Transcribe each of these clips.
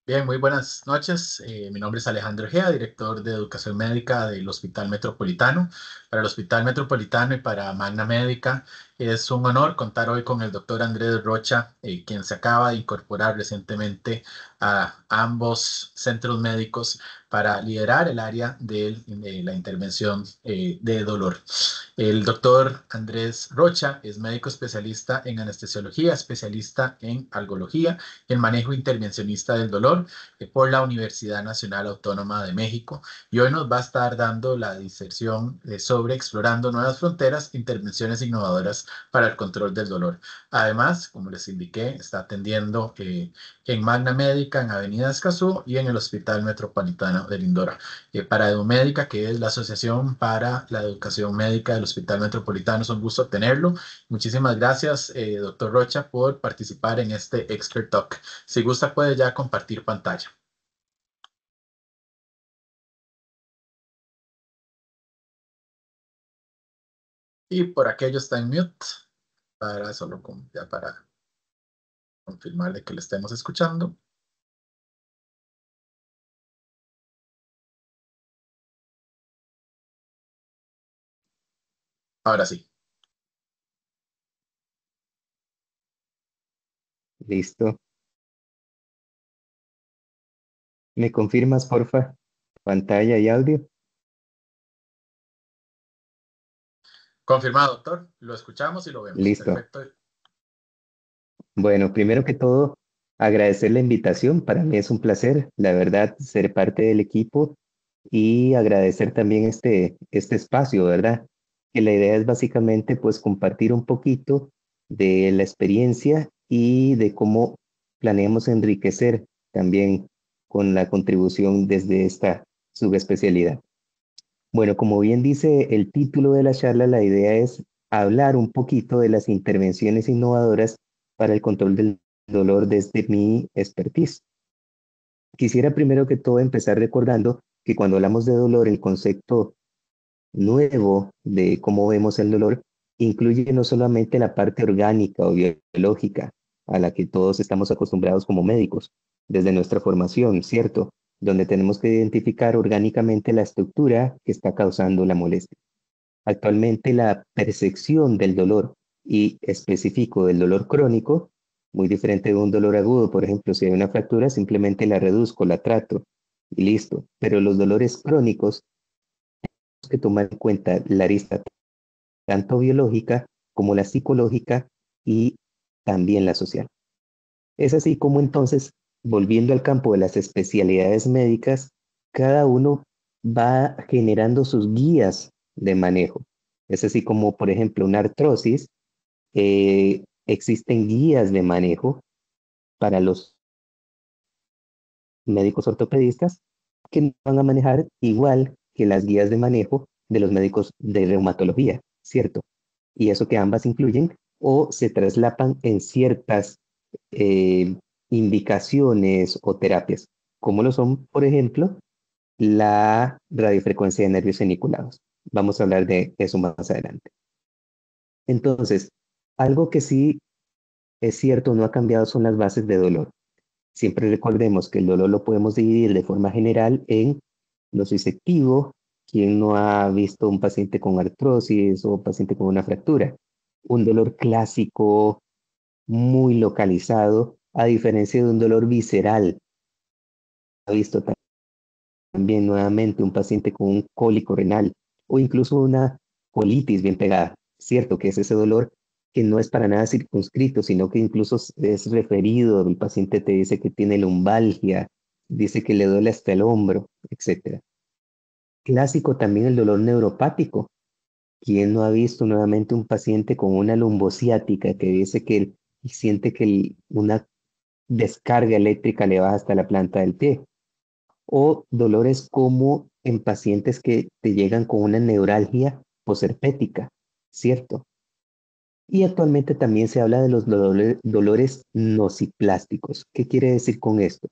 Bien, muy buenas noches. Mi nombre es Alejandro Ejea, director de Educación Médica del Hospital Metropolitano. Para el Hospital Metropolitano y para Magna Médica es un honor contar hoy con el doctor Andrés Rocha, quien se acaba de incorporar recientemente a ambos centros médicos para liderar el área de la intervención de dolor. El doctor Andrés Rocha es médico especialista en anestesiología, especialista en algología y en manejo intervencionista del dolor por la Universidad Nacional Autónoma de México. Y hoy nos va a estar dando la diserción sobre explorando nuevas fronteras, intervenciones innovadoras para el control del dolor. Además, como les indiqué, está atendiendo en Magna Médica, en Avenida Escazú y en el Hospital Metropolitano de Lindora. Para EduMédica, que es la Asociación para la Educación Médica del Hospital Metropolitano, es un gusto tenerlo. Muchísimas gracias, doctor Rocha, por participar en este Expert Talk. Si gusta, puede ya compartir pantalla. Y por aquello está en mute, para ya para confirmarle que le estemos escuchando. Ahora sí. Listo. ¿Me confirmas, porfa? Pantalla y audio. Confirmado, doctor. Lo escuchamos y lo vemos. Listo. Perfecto. Bueno, primero que todo, agradecer la invitación. Para mí es un placer, la verdad, ser parte del equipo y agradecer también este espacio, ¿verdad? Que la idea es básicamente pues compartir un poquito de la experiencia y de cómo planeamos enriquecer también con la contribución desde esta subespecialidad. Bueno, como bien dice el título de la charla, la idea es hablar un poquito de las intervenciones innovadoras para el control del dolor desde mi expertise. Quisiera primero que todo empezar recordando que cuando hablamos de dolor, el concepto nuevo de cómo vemos el dolor incluye no solamente la parte orgánica o biológica a la que todos estamos acostumbrados como médicos desde nuestra formación, ¿cierto? Donde tenemos que identificar orgánicamente la estructura que está causando la molestia. Actualmente la percepción del dolor y específico del dolor crónico, muy diferente de un dolor agudo, por ejemplo, si hay una fractura, simplemente la reduzco, la trato y listo. Pero los dolores crónicos que tomar en cuenta la arista tanto biológica como la psicológica y también la social. Es así como entonces, volviendo al campo de las especialidades médicas, cada uno va generando sus guías de manejo. Es así como, por ejemplo, una artrosis, existen guías de manejo para los médicos ortopedistas que no van a manejar igual que las guías de manejo de los médicos de reumatología, ¿cierto? Y eso que ambas incluyen o se traslapan en ciertas eh, indicaciones o terapias, como lo son, por ejemplo, la radiofrecuencia de nervios ceniculados. Vamos a hablar de eso más adelante. Entonces, algo que sí es cierto, no ha cambiado son las bases de dolor. Siempre recordemos que el dolor lo podemos dividir de forma general en lo susceptivo, quien no ha visto un paciente con artrosis o un paciente con una fractura, un dolor clásico muy localizado, a diferencia de un dolor visceral. Ha visto también nuevamente un paciente con un cólico renal o incluso una colitis bien pegada. Cierto que es ese dolor que no es para nada circunscrito, sino que incluso es referido. El paciente te dice que tiene lumbalgia, dice que le duele hasta el hombro, etcétera. Clásico también el dolor neuropático. ¿Quién no ha visto nuevamente un paciente con una lumbociática que dice que siente que una descarga eléctrica le baja hasta la planta del pie? O dolores como en pacientes que te llegan con una neuralgia posherpética, ¿cierto? Y actualmente también se habla de los dolores nociplásticos. ¿Qué quiere decir con esto?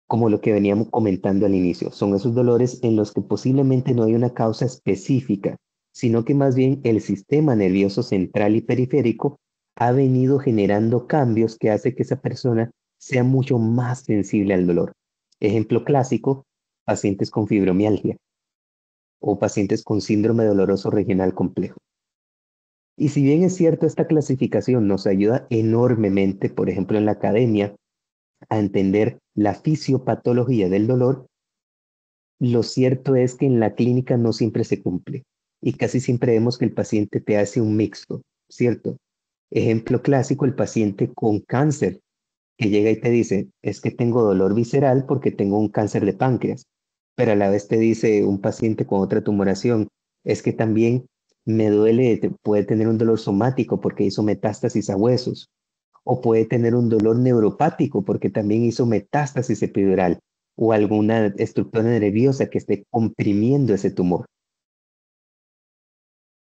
Como lo que veníamos comentando al inicio, son esos dolores en los que posiblemente no hay una causa específica, sino que más bien el sistema nervioso central y periférico ha venido generando cambios que hace que esa persona sea mucho más sensible al dolor. Ejemplo clásico, pacientes con fibromialgia o pacientes con síndrome doloroso regional complejo. Y si bien es cierto, esta clasificación nos ayuda enormemente, por ejemplo, en la academia, a entender la fisiopatología del dolor, lo cierto es que en la clínica no siempre se cumple y casi siempre vemos que el paciente te hace un mixto, ¿cierto? Ejemplo clásico, el paciente con cáncer que llega y te dice, es que tengo dolor visceral porque tengo un cáncer de páncreas, pero a la vez te dice un paciente con otra tumoración, es que también me duele, puede tener un dolor somático porque hizo metástasis a huesos, o puede tener un dolor neuropático porque también hizo metástasis epidural, o alguna estructura nerviosa que esté comprimiendo ese tumor.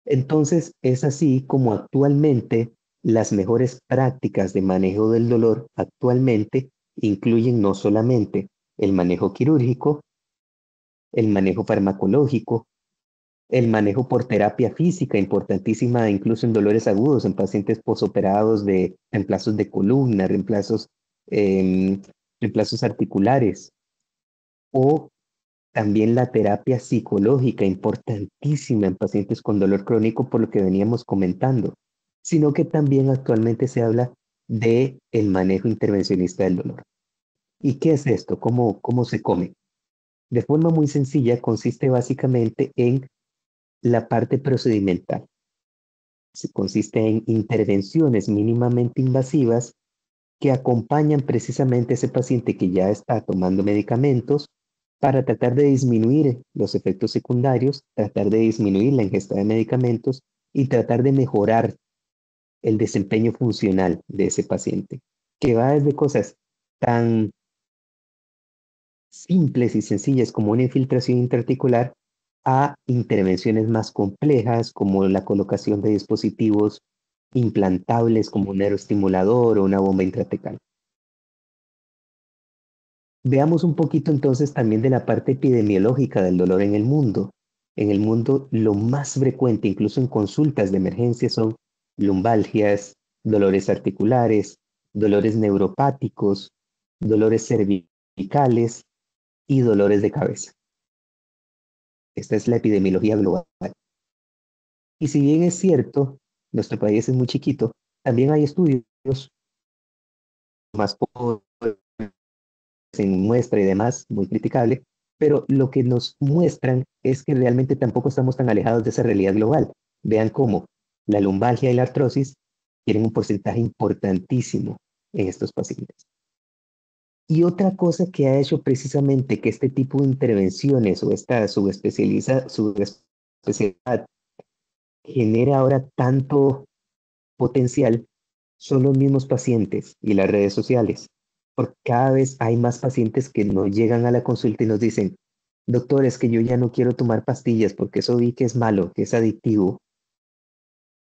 Entonces, es así como actualmente las mejores prácticas de manejo del dolor actualmente incluyen no solamente el manejo quirúrgico, el manejo farmacológico, el manejo por terapia física, importantísima incluso en dolores agudos, en pacientes posoperados de reemplazos de columna, em, reemplazos articulares, o también la terapia psicológica, importantísima en pacientes con dolor crónico, por lo que veníamos comentando, sino que también actualmente se habla de el manejo intervencionista del dolor. ¿Y qué es esto? ¿Cómo se come? De forma muy sencilla, consiste básicamente en la parte procedimental. Consiste en intervenciones mínimamente invasivas que acompañan precisamente a ese paciente que ya está tomando medicamentos para tratar de disminuir los efectos secundarios, tratar de disminuir la ingesta de medicamentos y tratar de mejorar el desempeño funcional de ese paciente, que va desde cosas tan simples y sencillas como una infiltración intraarticular a intervenciones más complejas como la colocación de dispositivos implantables como un neuroestimulador o una bomba intratecal. Veamos un poquito entonces también de la parte epidemiológica del dolor en el mundo. En el mundo lo más frecuente, incluso en consultas de emergencia, son lumbalgias, dolores articulares, dolores neuropáticos, dolores cervicales y dolores de cabeza. Esta es la epidemiología global. Y si bien es cierto, nuestro país es muy chiquito, también hay estudios más pobres en muestra y demás, muy criticable, pero lo que nos muestran es que realmente tampoco estamos tan alejados de esa realidad global. Vean cómo la lumbalgia y la artrosis tienen un porcentaje importantísimo en estos pacientes. Y otra cosa que ha hecho precisamente que este tipo de intervenciones o esta subespecialidad genere ahora tanto potencial son los mismos pacientes y las redes sociales. Porque cada vez hay más pacientes que nos llegan a la consulta y nos dicen, doctor, es que yo ya no quiero tomar pastillas porque eso vi que es malo, que es adictivo.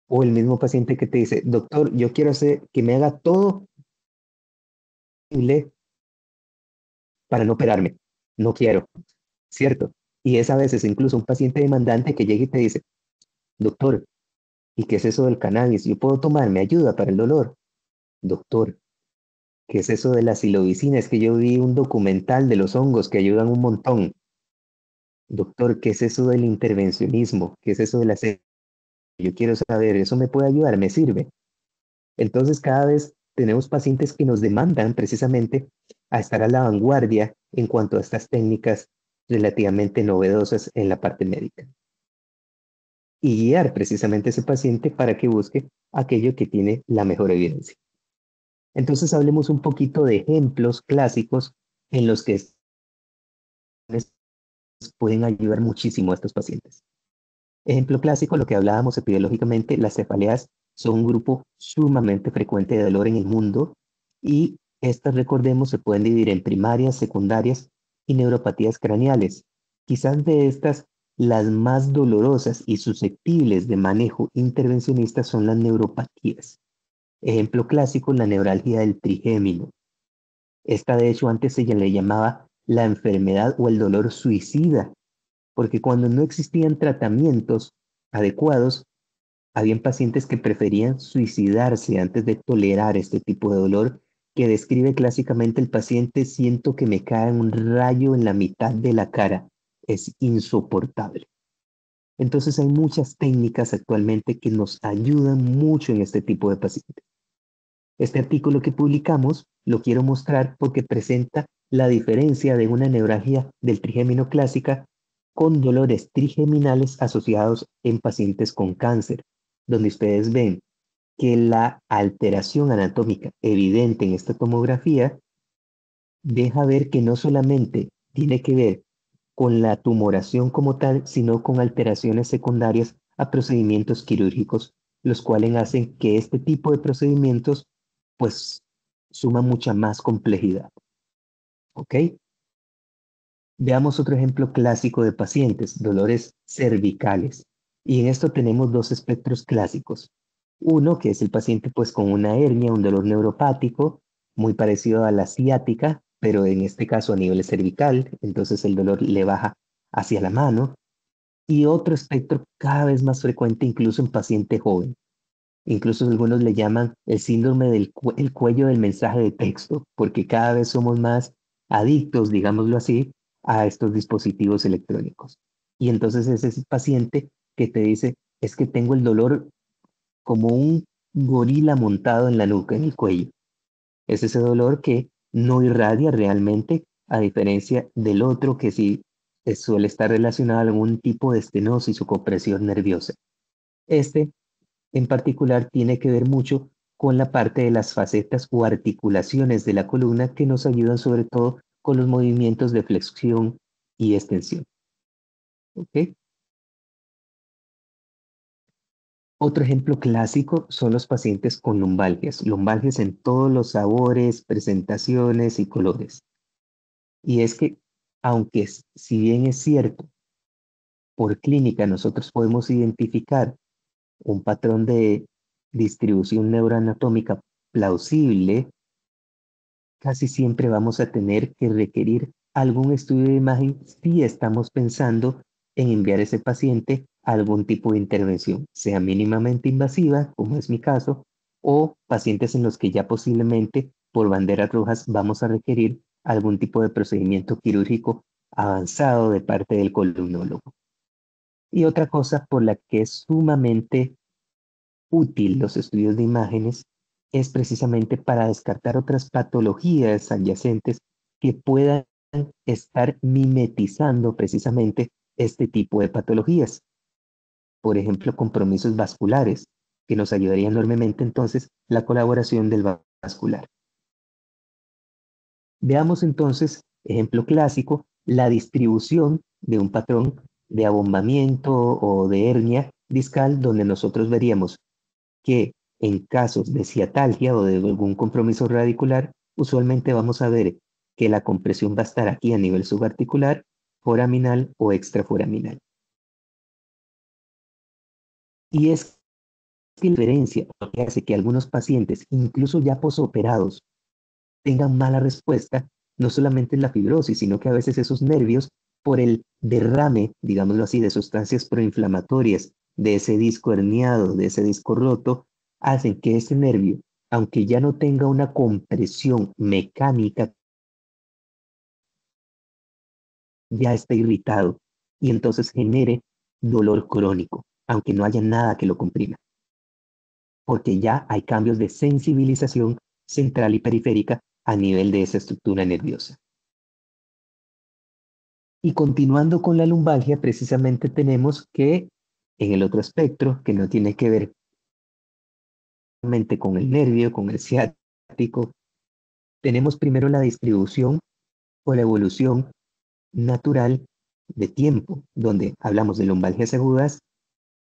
O el mismo paciente que te dice, doctor, yo quiero hacer que me haga todo posible para no operarme. No quiero, ¿cierto? Y es a veces incluso un paciente demandante que llega y te dice, doctor, ¿y qué es eso del cannabis? Yo puedo tomar, me ayuda para el dolor. Doctor, ¿qué es eso de la silobicina? Es que yo vi un documental de los hongos que ayudan un montón. Doctor, ¿qué es eso del intervencionismo? ¿Qué es eso de la serie? Yo quiero saber, ¿eso me puede ayudar? ¿Me sirve? Entonces, cada vez tenemos pacientes que nos demandan precisamente a estar a la vanguardia en cuanto a estas técnicas relativamente novedosas en la parte médica y guiar precisamente a ese paciente para que busque aquello que tiene la mejor evidencia. Entonces, hablemos un poquito de ejemplos clásicos en los que pueden ayudar muchísimo a estos pacientes. Ejemplo clásico, lo que hablábamos epidemiológicamente, las cefaleas son un grupo sumamente frecuente de dolor en el mundo y estas, recordemos, se pueden dividir en primarias, secundarias y neuropatías craneales. Quizás de estas, las más dolorosas y susceptibles de manejo intervencionista son las neuropatías. Ejemplo clásico, la neuralgia del trigémino. Esta, de hecho, antes se le llamaba la enfermedad o el dolor suicida, porque cuando no existían tratamientos adecuados, habían pacientes que preferían suicidarse antes de tolerar este tipo de dolor que describe clásicamente el paciente: siento que me cae un rayo en la mitad de la cara, es insoportable. Entonces hay muchas técnicas actualmente que nos ayudan mucho en este tipo de pacientes. Este artículo que publicamos lo quiero mostrar porque presenta la diferencia de una neuralgia del trigémino clásica con dolores trigeminales asociados en pacientes con cáncer, donde ustedes ven que la alteración anatómica evidente en esta tomografía deja ver que no solamente tiene que ver con la tumoración como tal, sino con alteraciones secundarias a procedimientos quirúrgicos, los cuales hacen que este tipo de procedimientos pues suma mucha más complejidad. ¿Ok? Veamos otro ejemplo clásico de pacientes: dolores cervicales. Y en esto tenemos dos espectros clásicos. Uno, que es el paciente pues con una hernia, un dolor neuropático, muy parecido a la ciática, pero en este caso a nivel cervical, entonces el dolor le baja hacia la mano. Y otro espectro cada vez más frecuente incluso en paciente joven. Incluso algunos le llaman el síndrome del el cuello del mensaje de texto, porque cada vez somos más adictos, digámoslo así, a estos dispositivos electrónicos. Y entonces ese es el paciente que te dice: es que tengo el dolor como un gorila montado en la nuca, en el cuello. Es ese dolor que no irradia realmente, a diferencia del otro que sí suele estar relacionado a algún tipo de estenosis o compresión nerviosa. Este en particular tiene que ver mucho con la parte de las facetas o articulaciones de la columna que nos ayudan sobre todo con los movimientos de flexión y extensión. ¿Ok? Otro ejemplo clásico son los pacientes con lumbalgias en todos los sabores, presentaciones y colores. Y es que, aunque si bien es cierto, por clínica nosotros podemos identificar un patrón de distribución neuroanatómica plausible, casi siempre vamos a tener que requerir algún estudio de imagen si estamos pensando en enviar ese paciente a algún tipo de intervención, sea mínimamente invasiva, como es mi caso, o pacientes en los que ya posiblemente por banderas rojas vamos a requerir algún tipo de procedimiento quirúrgico avanzado de parte del columnólogo. Y otra cosa por la que es sumamente útil los estudios de imágenes es precisamente para descartar otras patologías adyacentes que puedan estar mimetizando precisamente este tipo de patologías. Por ejemplo, compromisos vasculares, que nos ayudaría enormemente entonces la colaboración del vascular. Veamos entonces, ejemplo clásico, la distribución de un patrón de abombamiento o de hernia discal, donde nosotros veríamos que en casos de ciatalgia o de algún compromiso radicular, usualmente vamos a ver que la compresión va a estar aquí a nivel subarticular, foraminal o extraforaminal. Y es que la diferencia que hace que algunos pacientes, incluso ya posoperados, tengan mala respuesta, no solamente es la fibrosis, sino que a veces esos nervios, por el derrame, digámoslo así, de sustancias proinflamatorias de ese disco herniado, de ese disco roto, hacen que ese nervio, aunque ya no tenga una compresión mecánica, ya esté irritado y entonces genere dolor crónico, aunque no haya nada que lo comprima, porque ya hay cambios de sensibilización central y periférica a nivel de esa estructura nerviosa. Y continuando con la lumbalgia, precisamente tenemos que en el otro espectro, que no tiene que ver con el nervio, con el ciático, tenemos primero la distribución o la evolución natural de tiempo, donde hablamos de lumbalgias agudas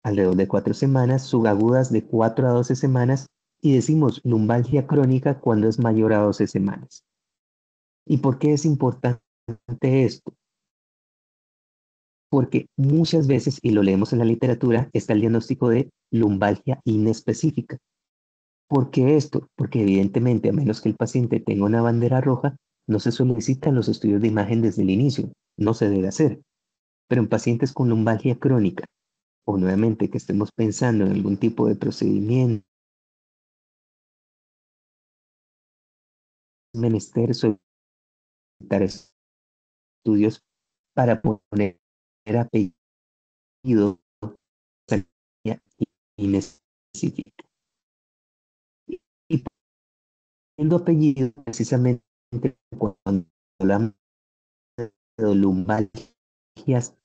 alrededor de 4 semanas, subagudas de 4 a 12 semanas, y decimos lumbalgia crónica cuando es mayor a 12 semanas. ¿Y por qué es importante esto? Porque muchas veces, y lo leemos en la literatura, está el diagnóstico de lumbalgia inespecífica. ¿Por qué esto? Porque evidentemente, a menos que el paciente tenga una bandera roja, no se solicitan los estudios de imagen desde el inicio, no se debe hacer. Pero en pacientes con lumbalgia crónica, o nuevamente que estemos pensando en algún tipo de procedimiento menester solicitar estudios para poner apellido inespecífico. Y poniendo apellido, precisamente cuando hablamos de lumbalgias,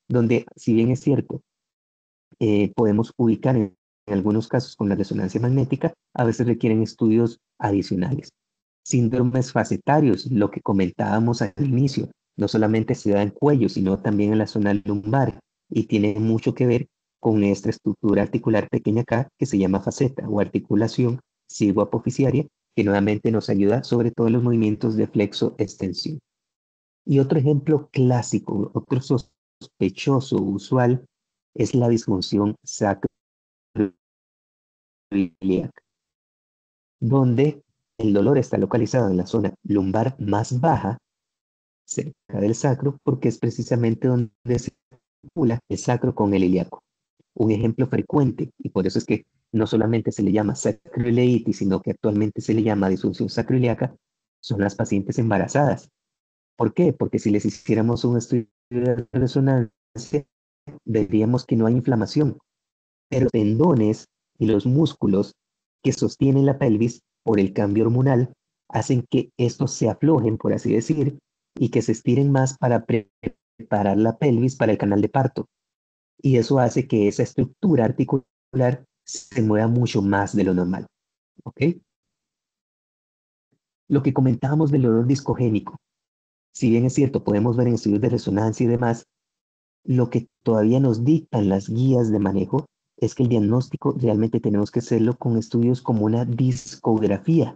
donde, si bien es cierto, podemos ubicar en algunos casos con la resonancia magnética, a veces requieren estudios adicionales. Síndromes facetarios, lo que comentábamos al inicio, no solamente se da en cuello, sino también en la zona lumbar y tiene mucho que ver con esta estructura articular pequeña acá que se llama faceta o articulación cigoapofisiaria, que nuevamente nos ayuda sobre todo en los movimientos de flexo-extensión. Y otro ejemplo clásico, otro sospechoso usual, es la disfunción sacroiliaca, donde el dolor está localizado en la zona lumbar más baja, cerca del sacro, porque es precisamente donde se vincula el sacro con el ilíaco. Un ejemplo frecuente, y por eso es que no solamente se le llama sacroileitis, sino que actualmente se le llama disfunción sacroiliaca, son las pacientes embarazadas. ¿Por qué? Porque si les hiciéramos un estudio de resonancia, veríamos que no hay inflamación, pero los tendones y los músculos que sostienen la pelvis por el cambio hormonal hacen que estos se aflojen, por así decir, y que se estiren más para preparar la pelvis para el canal de parto. Y eso hace que esa estructura articular se mueva mucho más de lo normal. ¿Ok? Lo que comentábamos del dolor discogénico, si bien es cierto, podemos ver en estudios de resonancia y demás, lo que todavía nos dictan las guías de manejo es que el diagnóstico realmente tenemos que hacerlo con estudios como una discografía,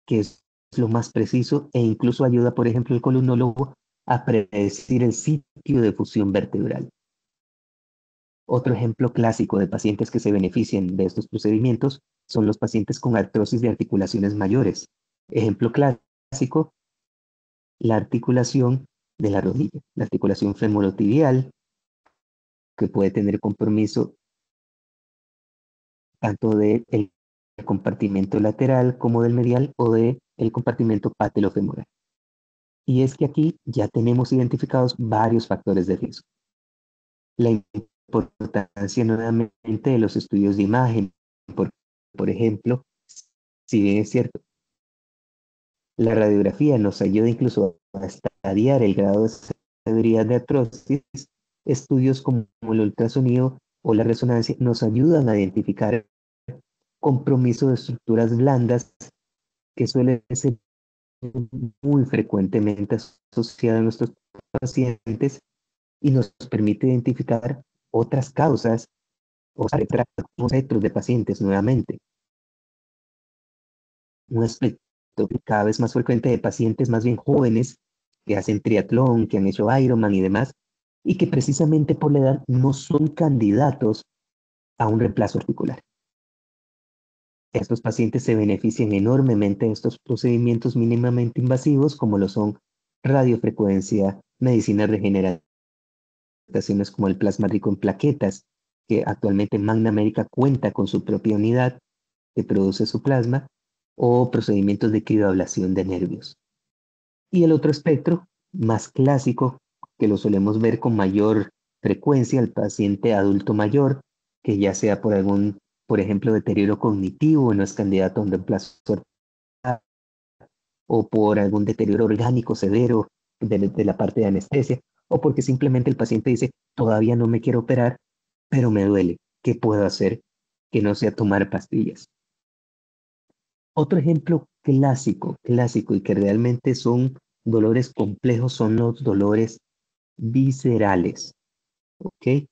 que es lo más preciso e incluso ayuda, por ejemplo, el columnólogo a predecir el sitio de fusión vertebral. Otro ejemplo clásico de pacientes que se benefician de estos procedimientos son los pacientes con artrosis de articulaciones mayores. Ejemplo clásico, la articulación de la rodilla, la articulación femorotibial, que puede tener compromiso tanto del compartimento lateral como del medial o del compartimento patelofemoral. Y es que aquí ya tenemos identificados varios factores de riesgo. La importancia nuevamente de los estudios de imagen, por ejemplo, si bien es cierto, la radiografía nos ayuda incluso a estadiar el grado de severidad de artrosis, estudios como el ultrasonido o la resonancia nos ayudan a identificar compromiso de estructuras blandas que suele ser muy frecuentemente asociada a nuestros pacientes y nos permite identificar otras causas o espectros de pacientes nuevamente. Un aspecto cada vez más frecuente de pacientes más bien jóvenes que hacen triatlón, que han hecho Ironman y demás, y que precisamente por la edad no son candidatos a un reemplazo articular. Estos pacientes se benefician enormemente de estos procedimientos mínimamente invasivos, como lo son radiofrecuencia, medicina regenerativa, como el plasma rico en plaquetas, que actualmente Magna America cuenta con su propia unidad que produce su plasma, o procedimientos de crioablación de nervios. Y el otro espectro, más clásico, que lo solemos ver con mayor frecuencia, el paciente adulto mayor, que ya sea por algún, por ejemplo, deterioro cognitivo, no es candidato a un reemplazo o por algún deterioro orgánico severo de la parte de anestesia, o porque simplemente el paciente dice, todavía no me quiero operar, pero me duele. ¿Qué puedo hacer? Que no sea tomar pastillas. Otro ejemplo clásico y que realmente son dolores complejos son los dolores viscerales. ¿Ok?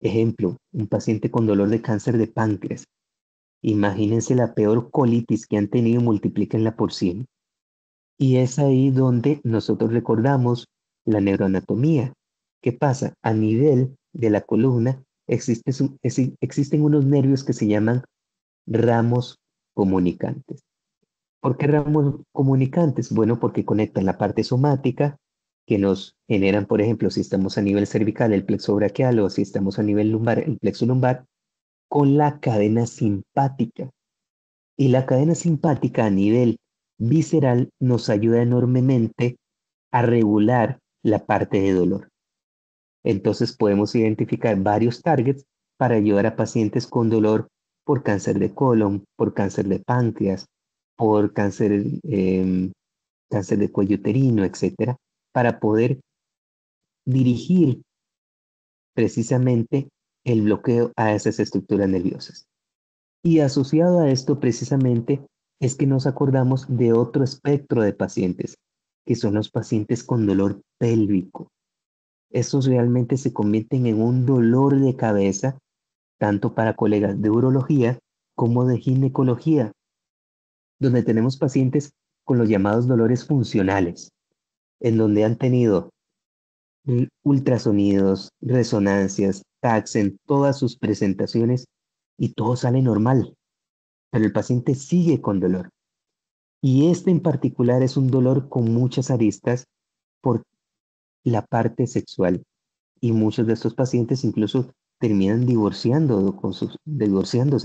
Ejemplo, un paciente con dolor de cáncer de páncreas. Imagínense la peor colitis que han tenido y multiplíquenla por 100. Y es ahí donde nosotros recordamos la neuroanatomía. ¿Qué pasa? A nivel de la columna existen unos nervios que se llaman ramos comunicantes. ¿Por qué ramos comunicantes? Bueno, porque conectan la parte somática que nos generan, por ejemplo, si estamos a nivel cervical, el plexo braquial, o si estamos a nivel lumbar, el plexo lumbar, con la cadena simpática. Y la cadena simpática a nivel visceral nos ayuda enormemente a regular la parte de dolor. Entonces podemos identificar varios targets para ayudar a pacientes con dolor por cáncer de colon, por cáncer de páncreas, por cáncer de cuello uterino, etcétera, para poder dirigir precisamente el bloqueo a esas estructuras nerviosas. Y asociado a esto precisamente es que nos acordamos de otro espectro de pacientes, que son los pacientes con dolor pélvico. Estos realmente se convierten en un dolor de cabeza, tanto para colegas de urología como de ginecología, donde tenemos pacientes con los llamados dolores funcionales, en donde han tenido ultrasonidos, resonancias, TACs en todas sus presentaciones y todo sale normal, pero el paciente sigue con dolor. Y este en particular es un dolor con muchas aristas por la parte sexual. Y muchos de estos pacientes incluso terminan divorciándose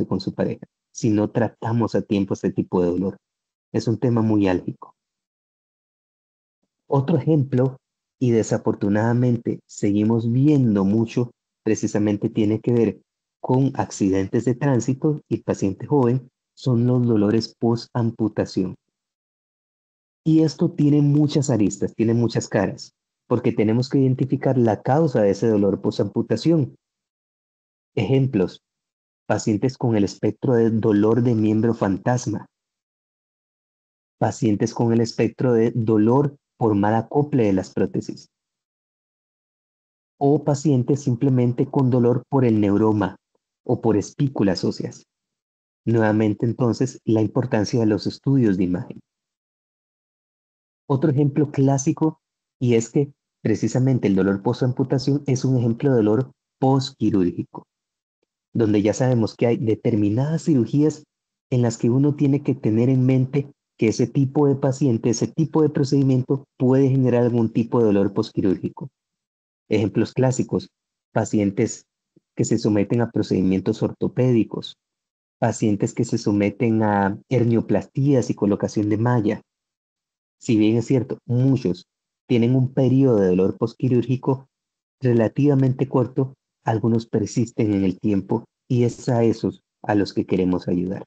con su pareja si no tratamos a tiempo este tipo de dolor. Es un tema muy álgico. Otro ejemplo, y desafortunadamente seguimos viendo mucho, precisamente tiene que ver con accidentes de tránsito y paciente joven, son los dolores post-amputación. Y esto tiene muchas aristas, tiene muchas caras, porque tenemos que identificar la causa de ese dolor post-amputación. Ejemplos, pacientes con el espectro de dolor de miembro fantasma, pacientes con el espectro de dolor por mal acople de las prótesis, o pacientes simplemente con dolor por el neuroma o por espículas óseas. Nuevamente entonces la importancia de los estudios de imagen. Otro ejemplo clásico, y es que precisamente el dolor post-amputación es un ejemplo de dolor postquirúrgico, donde ya sabemos que hay determinadas cirugías en las que uno tiene que tener en mente que ese tipo de paciente, ese tipo de procedimiento puede generar algún tipo de dolor postquirúrgico. Ejemplos clásicos, pacientes que se someten a procedimientos ortopédicos, pacientes que se someten a hernioplastías y colocación de malla. Si bien es cierto, muchos tienen un periodo de dolor postquirúrgico relativamente corto, algunos persisten en el tiempo y es a esos a los que queremos ayudar.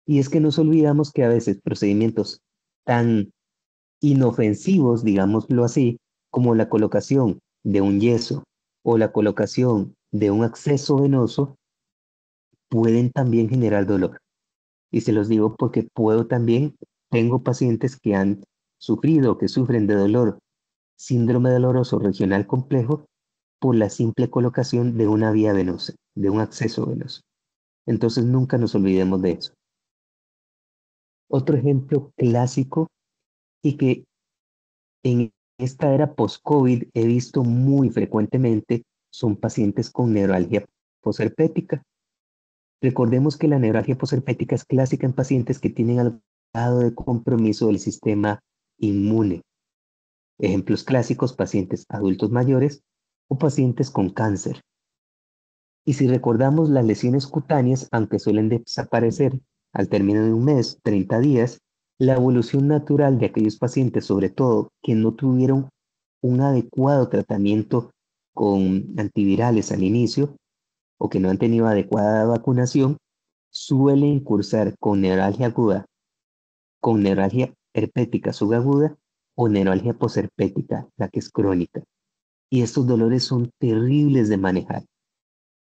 Y es que nos olvidamos que a veces procedimientos tan inofensivos, digámoslo así, como la colocación de un yeso o la colocación de un acceso venoso, pueden también generar dolor. Y se los digo porque tengo pacientes que han sufrido, que sufren de dolor, síndrome doloroso regional complejo, por la simple colocación de una vía venosa, de un acceso venoso. Entonces nunca nos olvidemos de eso. Otro ejemplo clásico y que en esta era post-COVID he visto muy frecuentemente son pacientes con neuralgia posherpética. Recordemos que la neuralgia posherpética es clásica en pacientes que tienen algún grado de compromiso del sistema inmune. Ejemplos clásicos, pacientes adultos mayores o pacientes con cáncer. Y si recordamos las lesiones cutáneas, aunque suelen desaparecer al término de un mes, 30 días, la evolución natural de aquellos pacientes, sobre todo que no tuvieron un adecuado tratamiento con antivirales al inicio o que no han tenido adecuada vacunación, suelen cursar con neuralgia aguda, con neuralgia herpética subaguda o neuralgia posherpética, la que es crónica. Y estos dolores son terribles de manejar.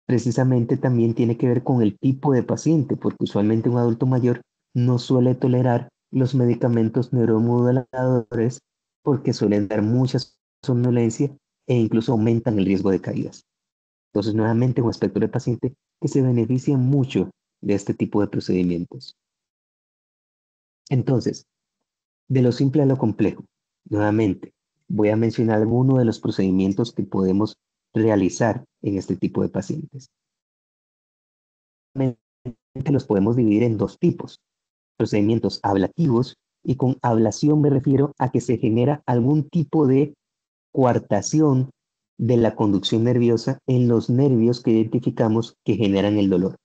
Precisamente también tiene que ver con el tipo de paciente, porque usualmente un adulto mayor no suele tolerar los medicamentos neuromoduladores porque suelen dar mucha somnolencia e incluso aumentan el riesgo de caídas. Entonces, nuevamente, un espectro de paciente que se beneficia mucho de este tipo de procedimientos. Entonces, de lo simple a lo complejo, nuevamente, voy a mencionar algunos de los procedimientos que podemos realizar en este tipo de pacientes. Los podemos dividir en dos tipos: procedimientos ablativos, y con ablación me refiero a que se genera algún tipo de coartación de la conducción nerviosa en los nervios que identificamos que generan el dolor,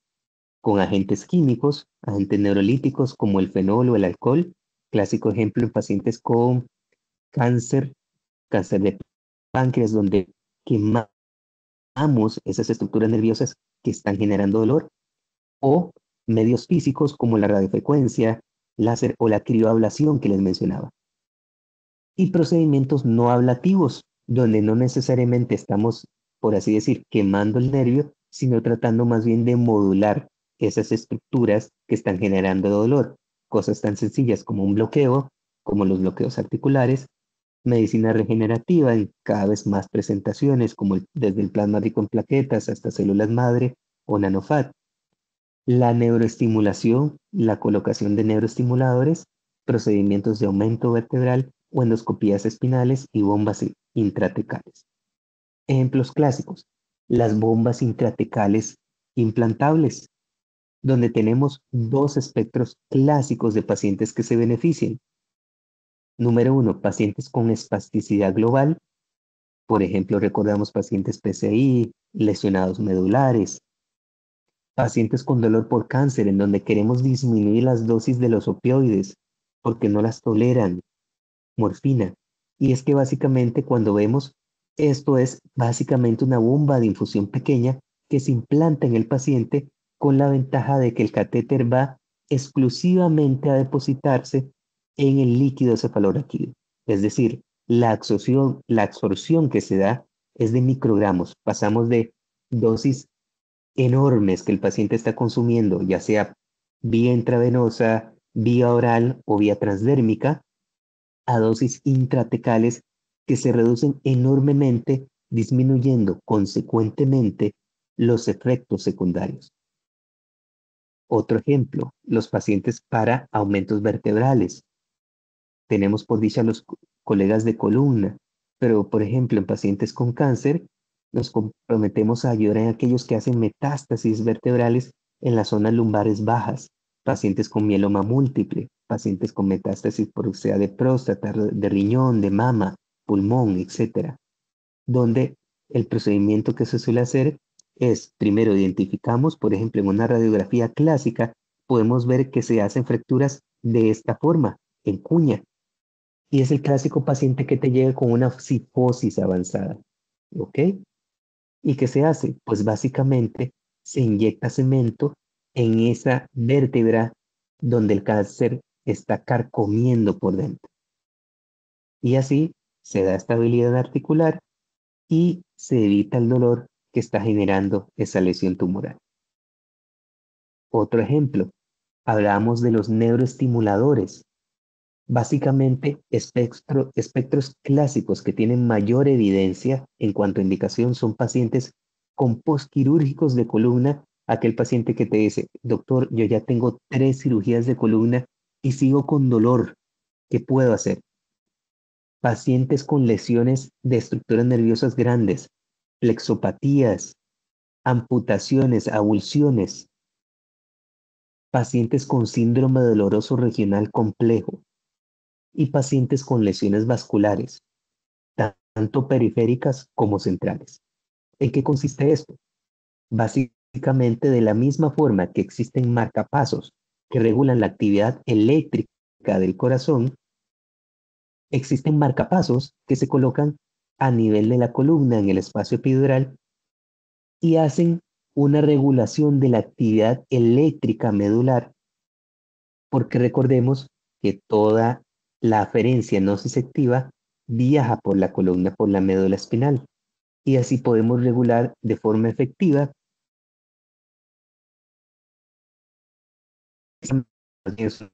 con agentes químicos, agentes neurolíticos como el fenol o el alcohol. Clásico ejemplo en pacientes con cáncer, cáncer de páncreas, donde quemamos esas estructuras nerviosas que están generando dolor, o medios físicos como la radiofrecuencia, láser o la crioablación que les mencionaba. Y procedimientos no ablativos, donde no necesariamente estamos, por así decir, quemando el nervio, sino tratando más bien de modular esas estructuras que están generando dolor. Cosas tan sencillas como un bloqueo, como los bloqueos articulares, medicina regenerativa en cada vez más presentaciones, como desde el plasma rico en plaquetas hasta células madre o nanofat. La neuroestimulación, la colocación de neuroestimuladores, procedimientos de aumento vertebral o endoscopías espinales y bombas intratecales. Ejemplos clásicos: las bombas intratecales implantables, donde tenemos dos espectros clásicos de pacientes que se benefician. Número uno, pacientes con espasticidad global. Por ejemplo, recordamos pacientes PCI, lesionados medulares, pacientes con dolor por cáncer, en donde queremos disminuir las dosis de los opioides porque no las toleran, morfina. Y es que básicamente cuando vemos esto es básicamente una bomba de infusión pequeña que se implanta en el paciente con la ventaja de que el catéter va exclusivamente a depositarse en el líquido cefalorraquídeo. Es decir, la absorción que se da es de microgramos. Pasamos de dosis enormes que el paciente está consumiendo, ya sea vía intravenosa, vía oral o vía transdérmica, a dosis intratecales que se reducen enormemente, disminuyendo consecuentemente los efectos secundarios. Otro ejemplo, los pacientes para aumentos vertebrales. Tenemos por dicha los colegas de columna, pero por ejemplo en pacientes con cáncer nos comprometemos a ayudar en aquellos que hacen metástasis vertebrales en las zonas lumbares bajas, pacientes con mieloma múltiple, pacientes con metástasis por sea de próstata, de riñón, de mama, pulmón, etcétera, donde el procedimiento que se suele hacer es, primero identificamos, por ejemplo, en una radiografía clásica, podemos ver que se hacen fracturas de esta forma, en cuña, y es el clásico paciente que te llega con una cifosis avanzada, ¿ok? ¿Y qué se hace? Pues básicamente se inyecta cemento en esa vértebra donde el cáncer está carcomiendo por dentro. Y así se da estabilidad articular y se evita el dolor que está generando esa lesión tumoral. Otro ejemplo, hablamos de los neuroestimuladores. Básicamente, espectros clásicos que tienen mayor evidencia en cuanto a indicación son pacientes con postquirúrgicos de columna, aquel paciente que te dice, doctor, yo ya tengo 3 cirugías de columna y sigo con dolor, ¿qué puedo hacer? Pacientes con lesiones de estructuras nerviosas grandes, plexopatías, amputaciones, avulsiones, pacientes con síndrome doloroso regional complejo y pacientes con lesiones vasculares, tanto periféricas como centrales. ¿En qué consiste esto? Básicamente, de la misma forma que existen marcapasos que regulan la actividad eléctrica del corazón, existen marcapasos que se colocan a nivel de la columna en el espacio epidural y hacen una regulación de la actividad eléctrica medular, porque recordemos que toda la aferencia nociceptiva viaja por la columna, por la médula espinal, y así podemos regular de forma efectiva esa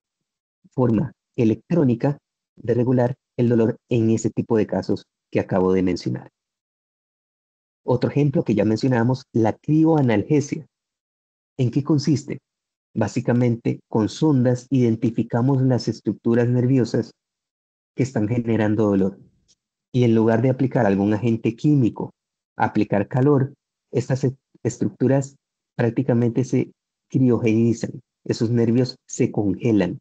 forma electrónica de regular el dolor en ese tipo de casos que acabo de mencionar. Otro ejemplo que ya mencionamos, la crioanalgesia. ¿En qué consiste? Básicamente, con sondas identificamos las estructuras nerviosas que están generando dolor. Y en lugar de aplicar algún agente químico, aplicar calor, estas estructuras prácticamente se criogenizan, esos nervios se congelan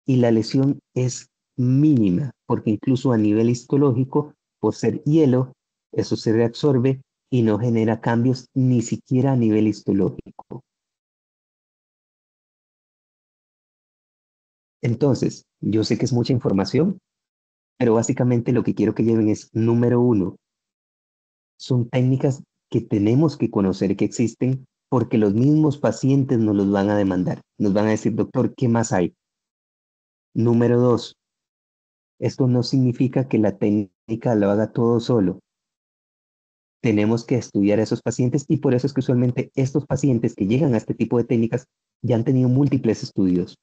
y la lesión es mínima, porque incluso a nivel histológico, por ser hielo, eso se reabsorbe y no genera cambios ni siquiera a nivel histológico. Entonces, yo sé que es mucha información, pero básicamente lo que quiero que lleven es, número uno, son técnicas que tenemos que conocer que existen porque los mismos pacientes nos los van a demandar. Nos van a decir, doctor, ¿qué más hay? Número dos, esto no significa que la técnica lo haga todo solo. Tenemos que estudiar a esos pacientes y por eso es que usualmente estos pacientes que llegan a este tipo de técnicas ya han tenido múltiples estudios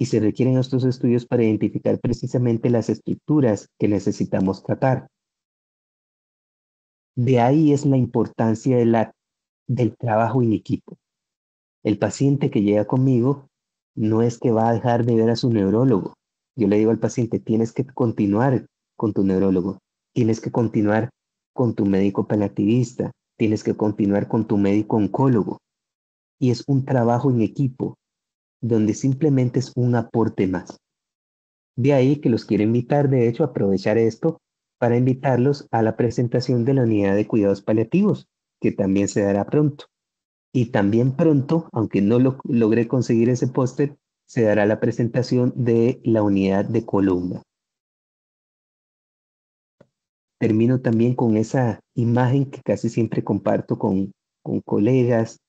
y se requieren estos estudios para identificar precisamente las estructuras que necesitamos tratar. De ahí es la importancia del trabajo en equipo. El paciente que llega conmigo no es que va a dejar de ver a su neurólogo. Yo le digo al paciente, tienes que continuar con tu neurólogo, tienes que continuar con tu médico paliativista, tienes que continuar con tu médico oncólogo. Y es un trabajo en equipo donde simplemente es un aporte más. De ahí que los quiero invitar, de hecho, a aprovechar esto para invitarlos a la presentación de la unidad de cuidados paliativos, que también se dará pronto. Y también pronto, aunque no logré conseguir ese póster, se dará la presentación de la unidad de columna. Termino también con esa imagen que casi siempre comparto con colegas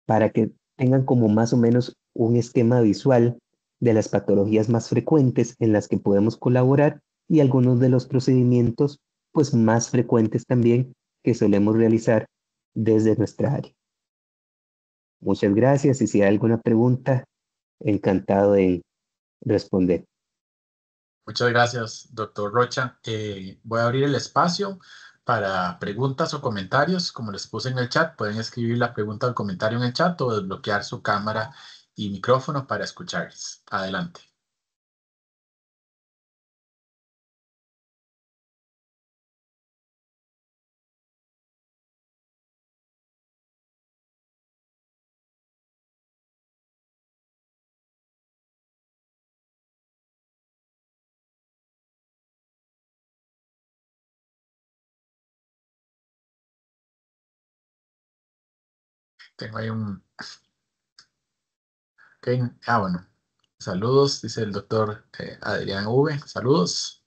para que tengan como más o menos un esquema visual de las patologías más frecuentes en las que podemos colaborar y algunos de los procedimientos pues más frecuentes también que solemos realizar desde nuestra área. Muchas gracias y si hay alguna pregunta, encantado de responder. Muchas gracias, doctor Rocha. Voy a abrir el espacio para preguntas o comentarios. Como les puse en el chat, pueden escribir la pregunta o el comentario en el chat o desbloquear su cámara y micrófono para escucharles. Adelante. Tengo ahí un... ok, bueno. Saludos, dice el doctor Adrián V. Saludos.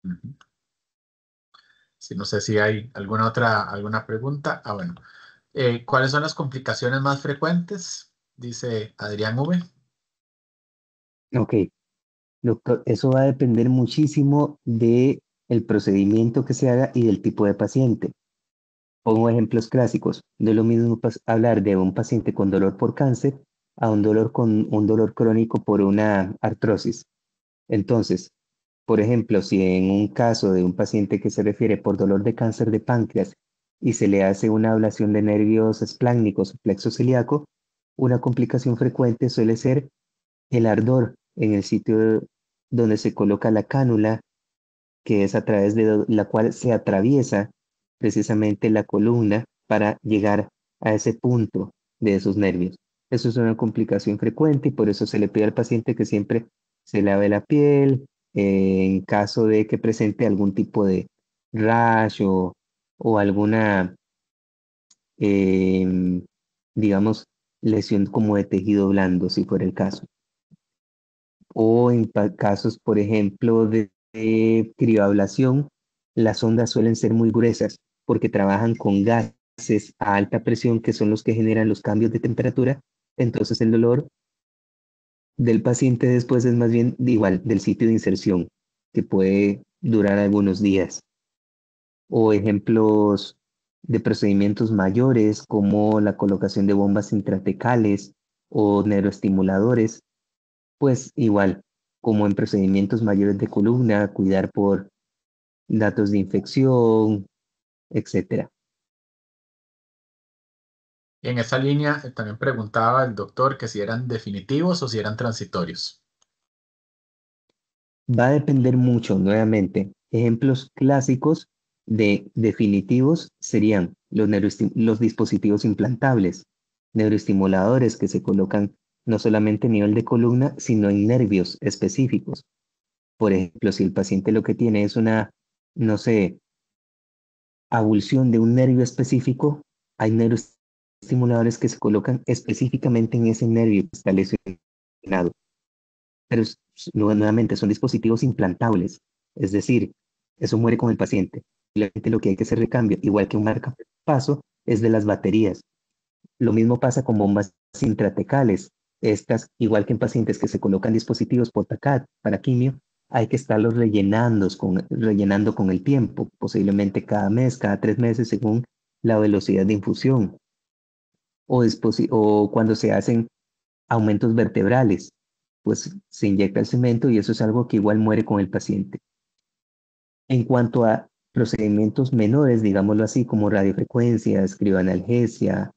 Ujú. Sí, no sé si hay alguna pregunta. Bueno. ¿Cuáles son las complicaciones más frecuentes? Dice Adrián V. Ok, doctor, eso va a depender muchísimo de el procedimiento que se haga y del tipo de paciente. Pongo ejemplos clásicos. No es lo mismo hablar de un paciente con dolor por cáncer a un dolor con un dolor crónico por una artrosis. Entonces, por ejemplo, si en un caso de un paciente que se refiere por dolor de cáncer de páncreas y se le hace una ablación de nervios espláncnicos o plexo celíaco, una complicación frecuente suele ser el ardor en el sitio donde se coloca la cánula, que es a través de la cual se atraviesa precisamente la columna para llegar a ese punto de esos nervios. Eso es una complicación frecuente y por eso se le pide al paciente que siempre se lave la piel en caso de que presente algún tipo de rash o alguna, em, digamos, lesión como de tejido blando, si fuera el caso. O en casos, por ejemplo, de crioablación, las ondas suelen ser muy gruesas porque trabajan con gases a alta presión que son los que generan los cambios de temperatura. Entonces el dolor del paciente después es más bien igual del sitio de inserción, que puede durar algunos días. O ejemplos de procedimientos mayores como la colocación de bombas intratecales o neuroestimuladores pues igual, como en procedimientos mayores de columna, cuidar por datos de infección, etcétera. En esa línea también preguntaba el doctor que si eran definitivos o si eran transitorios. Va a depender mucho, nuevamente. Ejemplos clásicos de definitivos serían los dispositivos implantables, neuroestimuladores que se colocan no solamente a nivel de columna, sino en nervios específicos. Por ejemplo, si el paciente lo que tiene es una, no sé, avulsión de un nervio específico, hay estimuladores que se colocan específicamente en ese nervio que está lesionado. Pero nuevamente son dispositivos implantables, es decir, eso muere con el paciente. Simplemente lo que hay que hacer de cambio, igual que un marcapaso, es de las baterías. Lo mismo pasa con bombas intratecales. Estas, igual que en pacientes que se colocan dispositivos Potacat para quimio, hay que estarlos rellenando con el tiempo, posiblemente cada mes, cada 3 meses, según la velocidad de infusión, o cuando se hacen aumentos vertebrales, pues se inyecta el cemento y eso es algo que igual muere con el paciente. En cuanto a procedimientos menores, digámoslo así, como radiofrecuencias, crioanalgesia,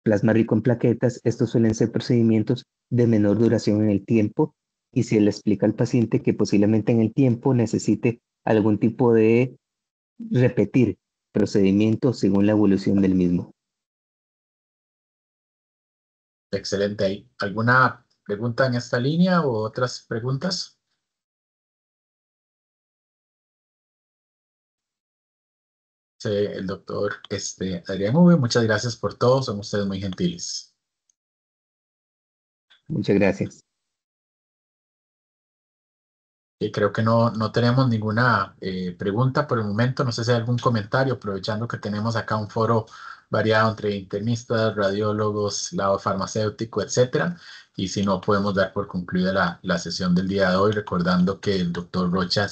plasma rico en plaquetas, estos suelen ser procedimientos de menor duración en el tiempo y se le explica al paciente que posiblemente en el tiempo necesite algún tipo de repetir procedimiento según la evolución del mismo. Excelente. ¿Hay alguna pregunta en esta línea o otras preguntas? Sí, el doctor Adrián V. Muchas gracias por todo. Son ustedes muy gentiles. Muchas gracias. Y creo que no tenemos ninguna pregunta por el momento. No sé si hay algún comentario, aprovechando que tenemos acá un foro variado entre internistas, radiólogos, lado farmacéutico, etcétera. Y si no, podemos dar por concluida la sesión del día de hoy, recordando que el doctor Rocha o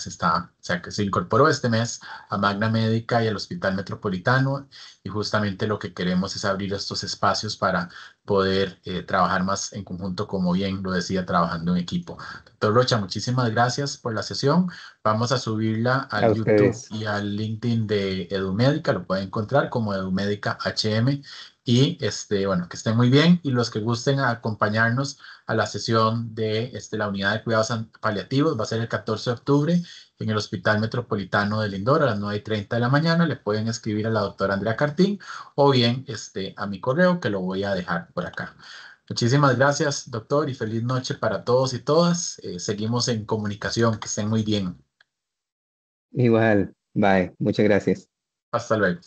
sea, que se incorporó este mes a Magna Médica y al Hospital Metropolitano. Y justamente lo que queremos es abrir estos espacios para poder trabajar más en conjunto, como bien lo decía, trabajando en equipo. Doctor Rocha, muchísimas gracias por la sesión. Vamos a subirla A al YouTube ustedes. y al LinkedIn de EduMédica. Lo pueden encontrar como EduMédica HM. Y bueno, que estén muy bien. Y los que gusten acompañarnos a la sesión de la unidad de cuidados paliativos, va a ser el 14 de octubre en el Hospital Metropolitano de Lindora a las 9:30 de la mañana. Le pueden escribir a la doctora Andrea Cartín o bien a mi correo, que lo voy a dejar por acá. Muchísimas gracias, doctor, y feliz noche para todos y todas. Seguimos en comunicación, que estén muy bien. Igual, bye. Muchas gracias. Hasta luego.